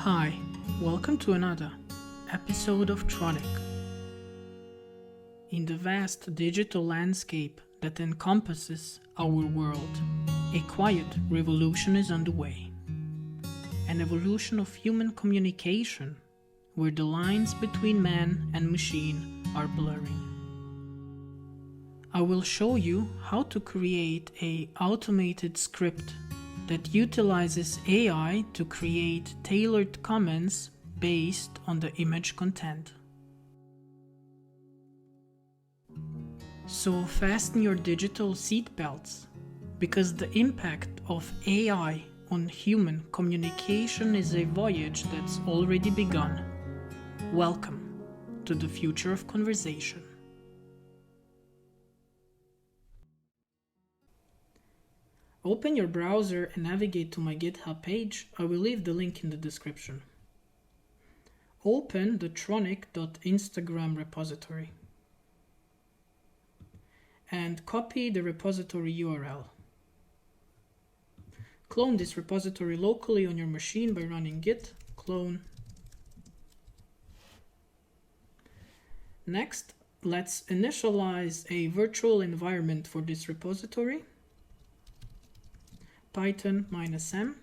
Hi, welcome to another episode of Tronic. In the vast digital landscape that encompasses our world, a quiet revolution is underway. An evolution of human communication where the lines between man and machine are blurring. I will show you how to create an automated script that utilizes AI to create tailored comments based on the image content. So fasten your digital seatbelts, because the impact of AI on human communication is a voyage that's already begun. Welcome to the future of conversation. Open your browser and navigate to my GitHub page. I will leave the link in the description. Open the tronic.instagram repository and copy the repository URL. Clone this repository locally on your machine by running git clone. Next, let's initialize a virtual environment for this repository. Python -m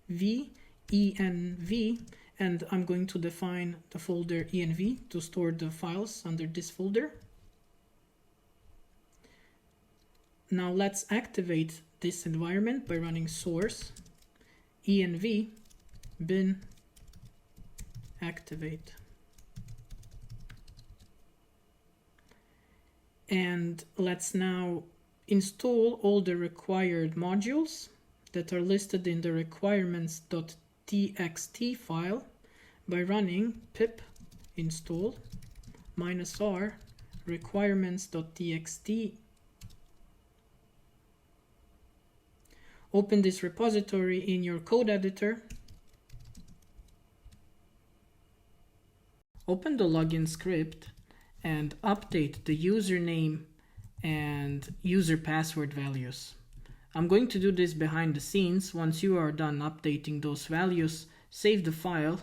v env, and I'm going to define the folder env to store the files under this folder. Now let's activate this environment by running source env bin activate. And let's now install all the required modules that are listed in the requirements.txt file by running pip install -r requirements.txt. Open this repository in your code editor. Open the login script and update the username and user password values. I'm going to do this behind the scenes. Once you are done updating those values, save the file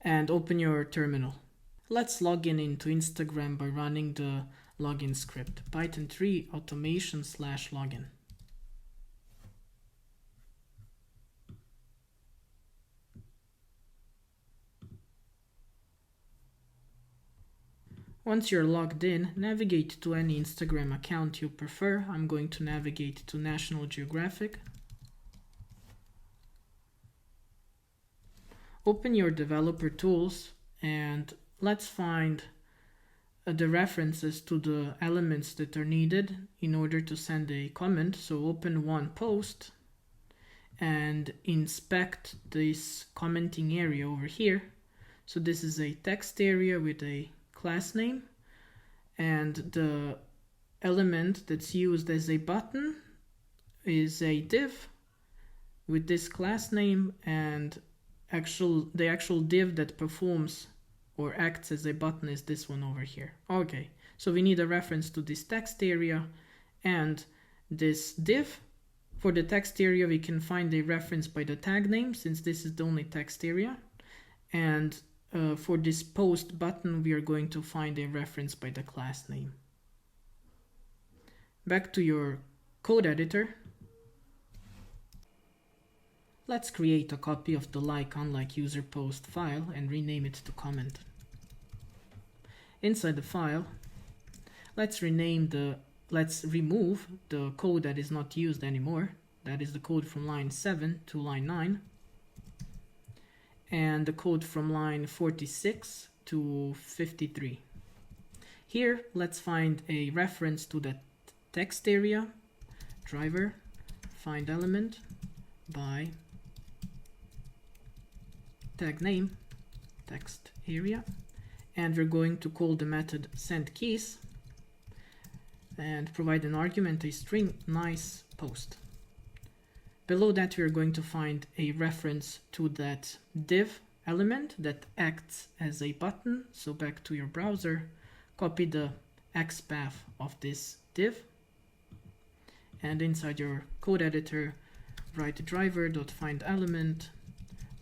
and open your terminal. Let's log in into Instagram by running the login script, Python 3 automation/login. Once you're logged in, navigate to any Instagram account you prefer. I'm going to navigate to National Geographic. Open your developer tools and let's find the references to the elements that are needed in order to send a comment. So open one post and inspect this commenting area over here. So this is a text area with a class name, and the element that's used as a button is a div with this class name, and the actual div that performs or acts as a button is this one over here. Okay, so we need a reference to this text area and this div. For the text area, we can find a reference by the tag name, since this is the only text area, and for this post button, we are going to find a reference by the class name. Back to your code editor. Let's create a copy of the unlike user post file and rename it to comment. Inside the file, let's remove the code that is not used anymore. That is the code from line 7 to line 9. And the code from line 46 to 53. Here, let's find a reference to that text area, driver, find element by tag name, text area, and we're going to call the method sendKeys and provide an argument, a string nice post. Below that, we are going to find a reference to that div element that acts as a button. So back to your browser, copy the XPath of this div, and inside your code editor, write driver.findElement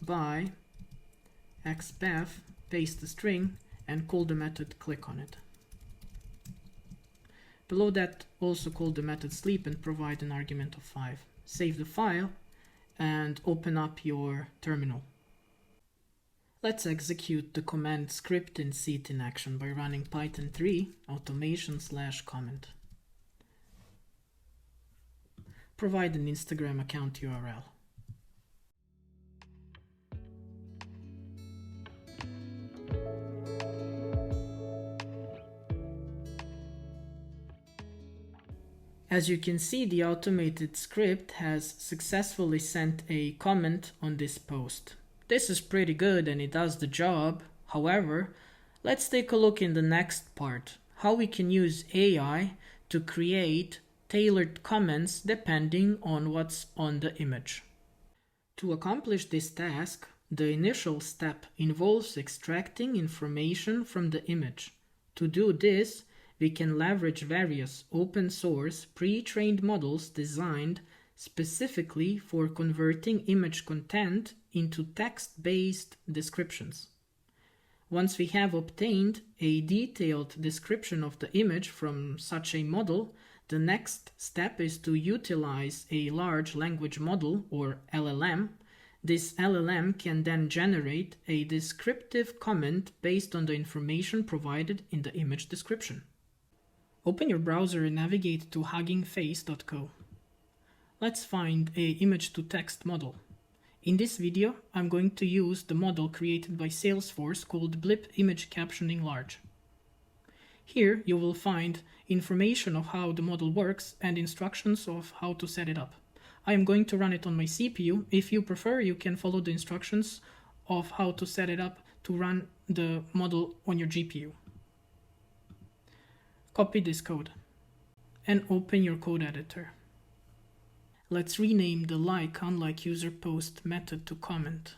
by xpath, paste the string, and call the method click on it. Below that, also call the method sleep and provide an argument of 5. Save the file and open up your terminal. Let's execute the command script and see it in action by running Python 3 automation/comment. Provide an Instagram account URL. As you can see, the automated script has successfully sent a comment on this post. This is pretty good and it does the job. However, let's take a look in the next part, how we can use AI to create tailored comments depending on what's on the image. To accomplish this task, the initial step involves extracting information from the image. To do this, we can leverage various open source pre-trained models designed specifically for converting image content into text-based descriptions. Once we have obtained a detailed description of the image from such a model, the next step is to utilize a large language model, or LLM. This LLM can then generate a descriptive comment based on the information provided in the image description. Open your browser and navigate to huggingface.co. Let's find an image-to-text model. In this video, I'm going to use the model created by Salesforce called Blip Image Captioning Large. Here you will find information of how the model works and instructions of how to set it up. I am going to run it on my CPU. If you prefer, you can follow the instructions of how to set it up to run the model on your GPU. Copy this code and open your code editor. Let's rename the unlikeUserPost method to comment.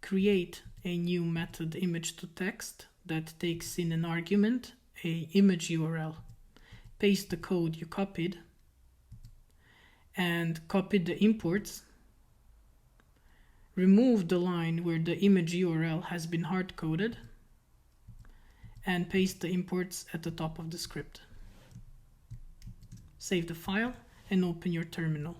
Create a new method image-to-text that takes in an argument, a image URL. Paste the code you copied and copy the imports. Remove the line where the image URL has been hard-coded and paste the imports at the top of the script. Save the file and open your terminal.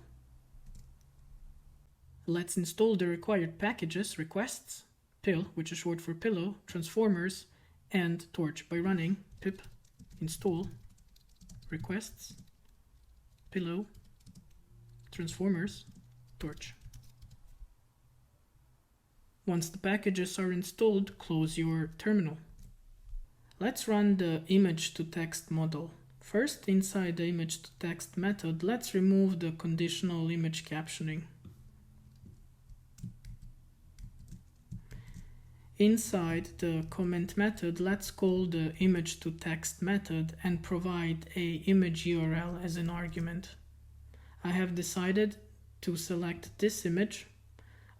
Let's install the required packages, requests, pill, which is short for pillow, transformers, and torch by running pip install requests, pillow, transformers, torch. Once the packages are installed, close your terminal. Let's run the image-to-text model. First, inside the image-to-text method, let's remove the conditional image captioning. Inside the comment method, let's call the image-to-text method and provide a image URL as an argument. I have decided to select this image.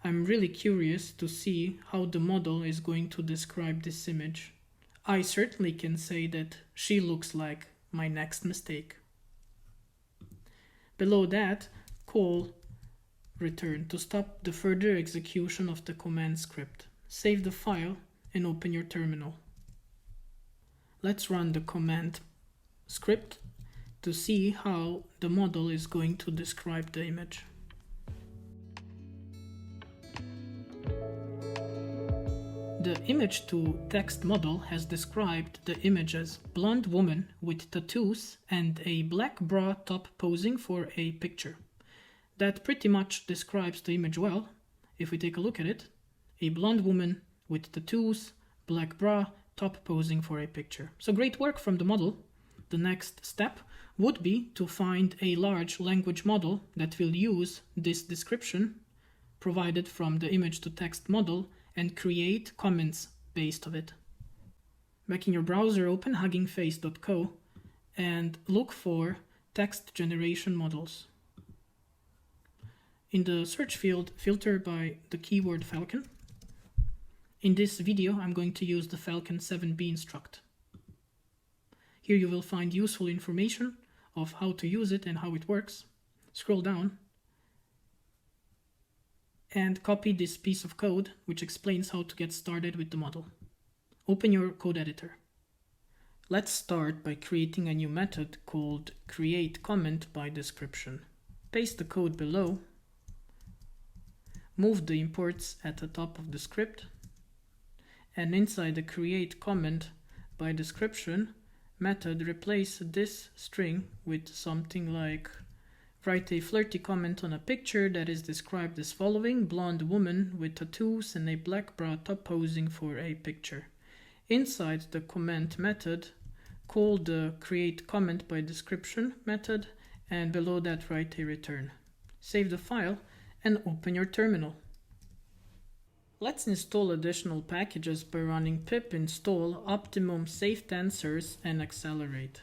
I'm really curious to see how the model is going to describe this image. I certainly can say that she looks like my next mistake. Below that, call return to stop the further execution of the command script. Save the file and open your terminal. Let's run the command script to see how the model is going to describe the image. The image-to-text model has described the image as blonde woman with tattoos and a black bra top posing for a picture. That pretty much describes the image well. If we take a look at it, a blonde woman with tattoos, black bra, top posing for a picture. So great work from the model. The next step would be to find a large language model that will use this description provided from the image-to-text model and create comments based on it. Back in your browser, open huggingface.co and look for text generation models. In the search field, filter by the keyword Falcon. In this video, I'm going to use the Falcon 7b instruct. Here you will find useful information of how to use it and how it works. Scroll down and copy this piece of code, which explains how to get started with the model. Open your code editor. Let's start by creating a new method called createCommentByDescription. Paste the code below. Move the imports at the top of the script. And inside the createCommentByDescription method, replace this string with something like write a flirty comment on a picture that is described as following: blonde woman with tattoos and a black bra top posing for a picture. Inside the comment method, call the createCommentByDescription method, and below that write a return. Save the file and open your terminal. Let's install additional packages by running pip install optimum safe tensors and accelerate.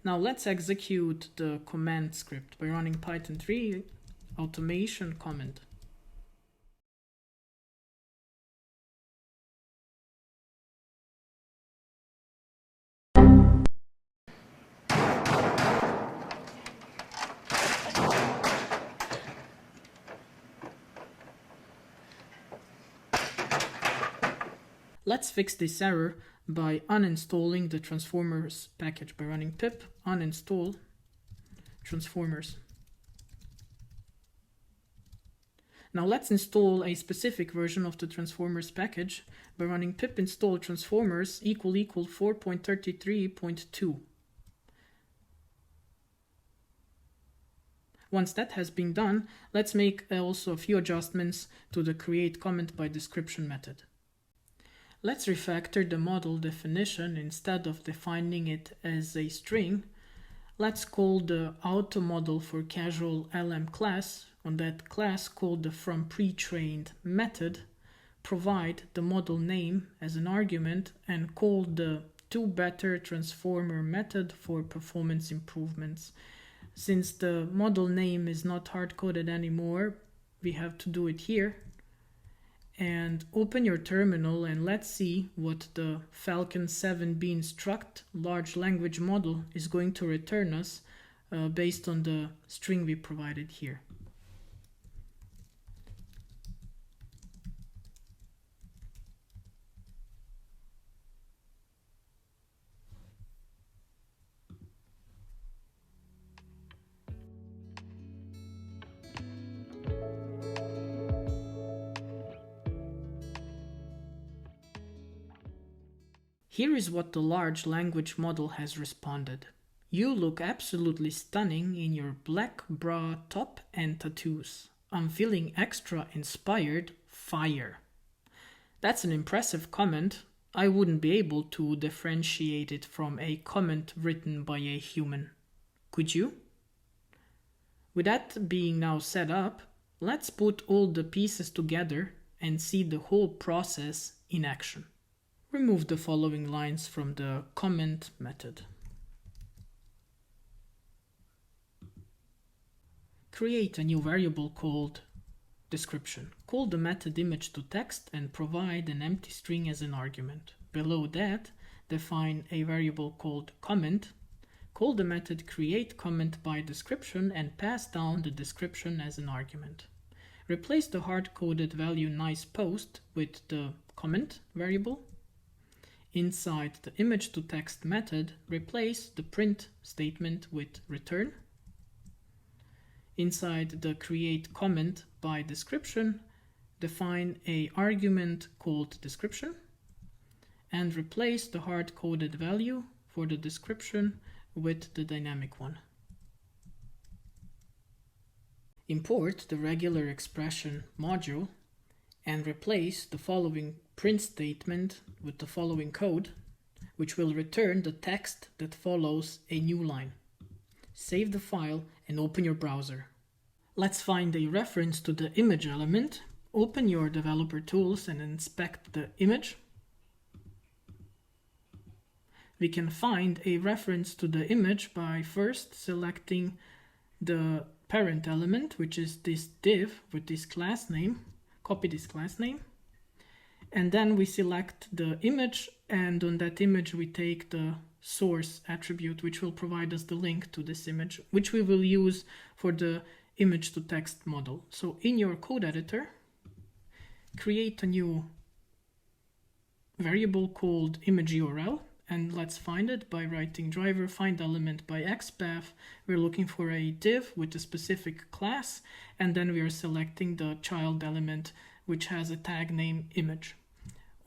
Now let's execute the command script by running Python 3 automation comment. Let's fix this error by uninstalling the transformers package by running pip uninstall transformers. Now let's install a specific version of the transformers package by running pip install transformers = 4.33.2. Once that has been done, let's make also a few adjustments to the createCommentByDescription method. Let's refactor the model definition. Instead of defining it as a string, let's call the AutoModel for Casual LM class. On that class, call the FromPretrained method, provide the model name as an argument, and call the ToBetterTransformer method for performance improvements. Since the model name is not hard-coded anymore, we have to do it here. And open your terminal and let's see what the Falcon 7B instruct large language model is going to return us based on the string we provided here. Here is what the large language model has responded. You look absolutely stunning in your black bra top and tattoos. I'm feeling extra inspired. Fire. That's an impressive comment. I wouldn't be able to differentiate it from a comment written by a human. Could you? With that being now set up, let's put all the pieces together and see the whole process in action. Remove the following lines from the comment method. Create a new variable called description. Call the method image-to-text and provide an empty string as an argument. Below that, define a variable called comment. Call the method createCommentByDescription and pass down the description as an argument. Replace the hard-coded value nicePost with the comment variable. Inside the image-to-text method, replace the print statement with return. Inside the createCommentByDescription, define an argument called description and replace the hard-coded value for the description with the dynamic one. Import the regular expression module and replace the following print statement with the following code, which will return the text that follows a new line. Save the file and open your browser. Let's find a reference to the image element. Open your developer tools and inspect the image. We can find a reference to the image by first selecting the parent element, which is this div with this class name. Copy this class name. And then we select the image, and on that image we take the source attribute, which will provide us the link to this image, which we will use for the image to text model. So in your code editor, create a new variable called image URL, and let's find it by writing driver find element by XPath. We're looking for a div with a specific class, and then we are selecting the child element which has a tag name image.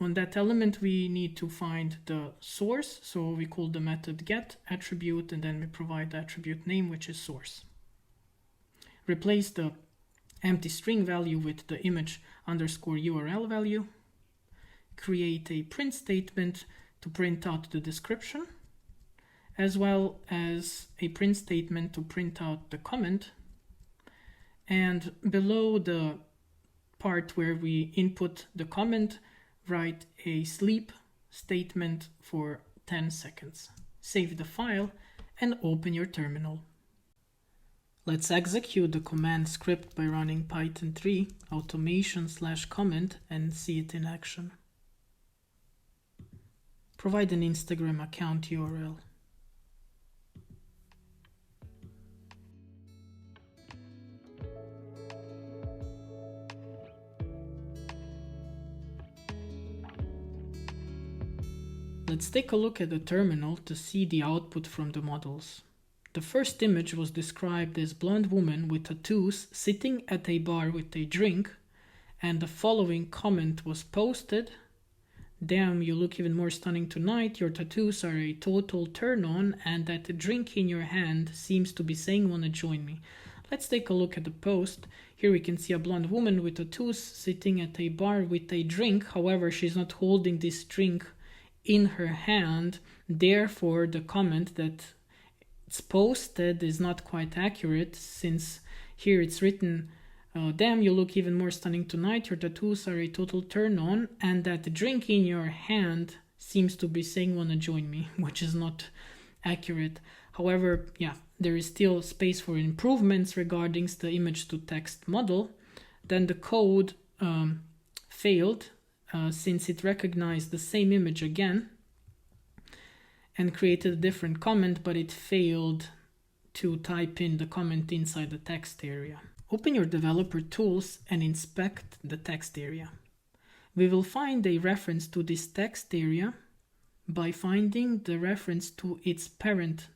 On that element we need to find the source, so we call the method get attribute, and then we provide the attribute name which is source. Replace the empty string value with the image underscore URL value. Create a print statement to print out the description, as well as a print statement to print out the comment. And below the part where we input the comment, write a sleep statement for 10 seconds. Save the file and open your terminal. Let's execute the command script by running Python 3 automation/comment and see it in action. Provide an Instagram account URL. Let's take a look at the terminal to see the output from the models. The first image was described as blonde woman with tattoos sitting at a bar with a drink, and the following comment was posted: "Damn, you look even more stunning tonight, your tattoos are a total turn on, and that drink in your hand seems to be saying wanna join me." Let's take a look at the post. Here we can see a blonde woman with tattoos sitting at a bar with a drink. However, she's not holding this drink in her hand, therefore the comment that it's posted is not quite accurate, since here it's written "Damn, you look even more stunning tonight, your tattoos are a total turn on, and that drink in your hand seems to be saying wanna join me," which is not accurate. However, yeah, there is still space for improvements regarding the image to text model. Then the code failed since it recognized the same image again and created a different comment, but it failed to type in the comment inside the text area. Open your developer tools and inspect the text area. We will find a reference to this text area by finding the reference to its parent,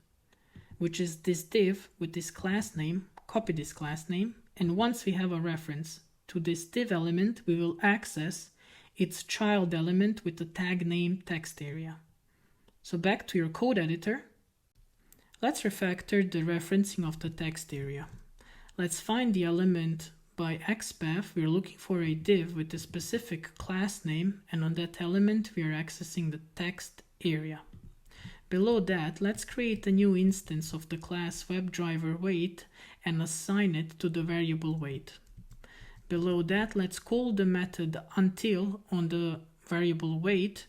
which is this div with this class name. Copy this class name, and once we have a reference to this div element, we will access its child element with the tag name text area. So back to your code editor. Let's refactor the referencing of the text area. Let's find the element by XPath. We're looking for a div with a specific class name, and on that element we are accessing the text area. Below that, let's create a new instance of the class WebDriver weight and assign it to the variable weight. Below that, let's call the method until on the variable weight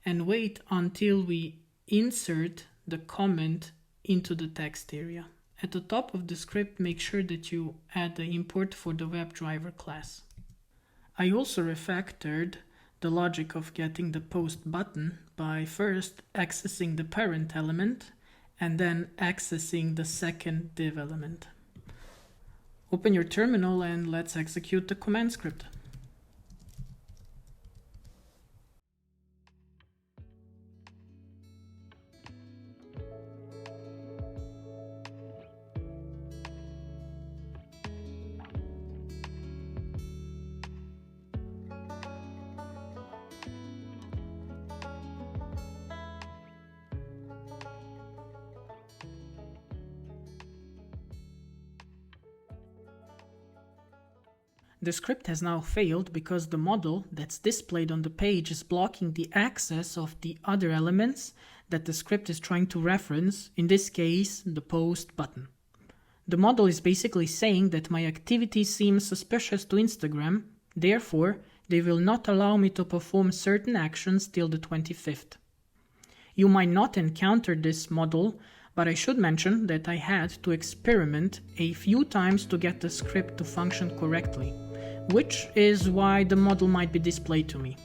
and wait until we insert the comment into the text area. At the top of the script, make sure that you add the import for the WebDriver class. I also refactored the logic of getting the post button by first accessing the parent element and then accessing the second div element. Open your terminal and let's execute the command script. The script has now failed because the model that's displayed on the page is blocking the access of the other elements that the script is trying to reference, in this case, the post button. The model is basically saying that my activity seems suspicious to Instagram, therefore, they will not allow me to perform certain actions till the 25th. You might not encounter this model, but I should mention that I had to experiment a few times to get the script to function correctly, which is why the model might be displayed to me.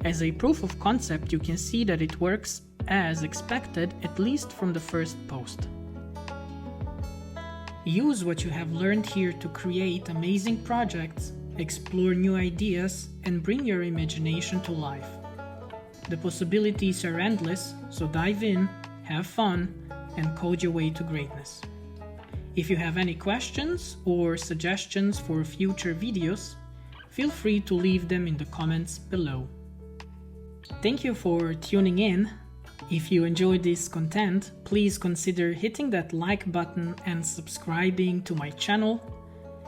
As a proof of concept, you can see that it works as expected, at least from the first post. Use what you have learned here to create amazing projects, explore new ideas, and bring your imagination to life. The possibilities are endless, so dive in, have fun, and code your way to greatness. If you have any questions or suggestions for future videos, feel free to leave them in the comments below. Thank you for tuning in. If you enjoyed this content, please consider hitting that like button and subscribing to my channel.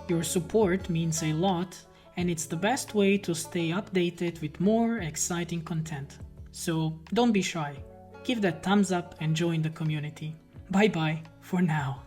Your support means a lot, and it's the best way to stay updated with more exciting content. So don't be shy. Give that thumbs up and join the community. Bye bye for now.